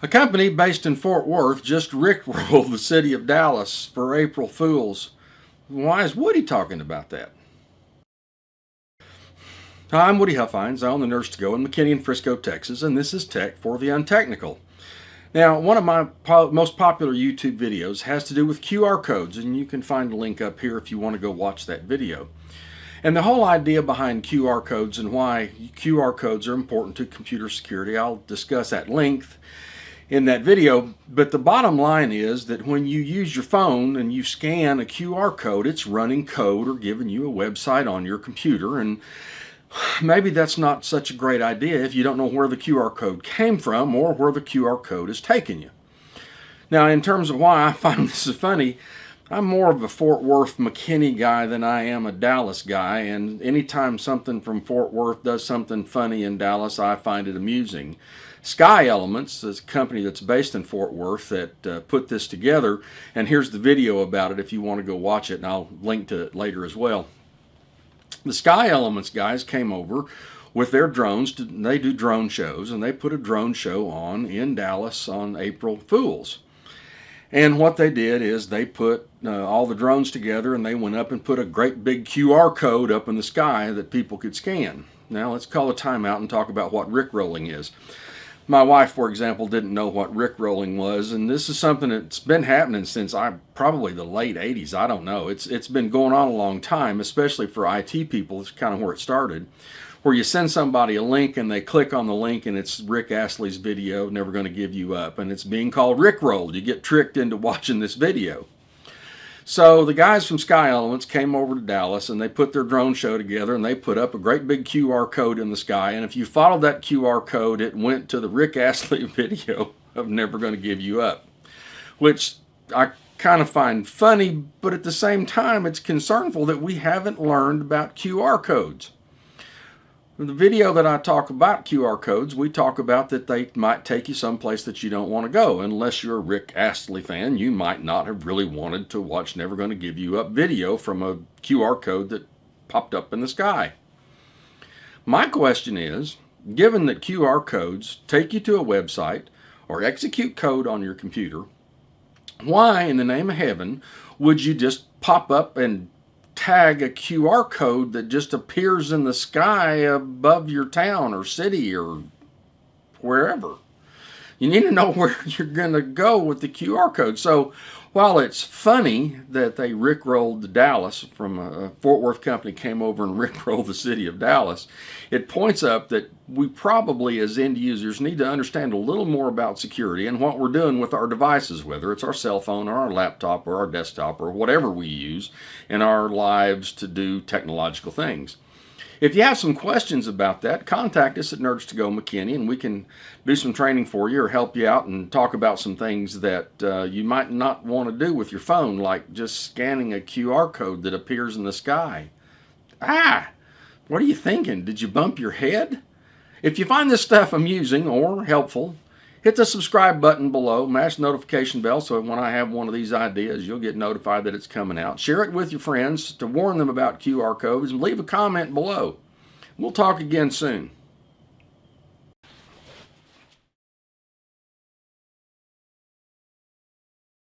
A company based in Fort Worth just rickrolled the city of Dallas for April Fools. Why is Woody talking about that? Hi, I'm Woody Huffines. I own the NerdsToGo in McKinney and Frisco, Texas, and this is Tech for the Untechnical. Now, one of my most popular YouTube videos has to do with QR codes, and you can find a link up here if you want to go watch that video. And the whole idea behind QR codes and why QR codes are important to computer security, I'll discuss at length in that video. But the bottom line is that when you use your phone and you scan a QR code, it's running code or giving you a website on your computer. And maybe that's not such a great idea if you don't know where the QR code came from or where the QR code is taking you. Now, in terms of why I find this is funny, I'm more of a Fort Worth McKinney guy than I am a Dallas guy, and anytime something from Fort Worth does something funny in Dallas, I find it amusing. Sky Elements is a company that's based in Fort Worth that put this together, and here's the video about it if you want to go watch it, and I'll link to it later as well. The Sky Elements guys came over with their drones. They do drone shows, and they put a drone show on in Dallas on April Fools. And what they did is they put all the drones together and they went up and put a great big QR code up in the sky that people could scan. Now let's call a timeout and talk about what rickrolling is. My wife, for example, didn't know what rickrolling was, and this is something that's been happening since probably the late 80s. I don't know. It's been going on a long time, especially for IT people. It's kind of where it started, where you send somebody a link and they click on the link and it's Rick Astley's video, Never Gonna Give You Up, and it's being called Rickrolled. You get tricked into watching this video. So the guys from Sky Elements came over to Dallas and they put their drone show together and they put up a great big QR code in the sky, and if you followed that QR code, it went to the Rick Astley video of Never Gonna Give You Up, which I kind of find funny, but at the same time it's concernful that we haven't learned about QR codes. In the video that I talk about QR codes, we talk about that they might take you someplace that you don't want to go. Unless you're a Rick Astley fan, you might not have really wanted to watch Never Gonna Give You Up video from a QR code that popped up in the sky. My question is, given that QR codes take you to a website or execute code on your computer, why in the name of heaven would you just pop up and tag a QR code that just appears in the sky above your town or city or wherever? You need to know where you're going to go with the QR code. So while it's funny that they rickrolled Dallas from a Fort Worth company came over and rickrolled the city of Dallas, it points up that we probably as end users need to understand a little more about security and what we're doing with our devices, whether it's our cell phone or our laptop or our desktop or whatever we use in our lives to do technological things. If you have some questions about that, contact us at NerdsToGo-McKinney and we can do some training for you or help you out and talk about some things that you might not want to do with your phone, like just scanning a QR code that appears in the sky. What are you thinking? Did you bump your head? If you find this stuff amusing or helpful, hit the subscribe button below, mash the notification bell so when I have one of these ideas, you'll get notified that it's coming out. Share it with your friends to warn them about QR codes and leave a comment below. We'll talk again soon.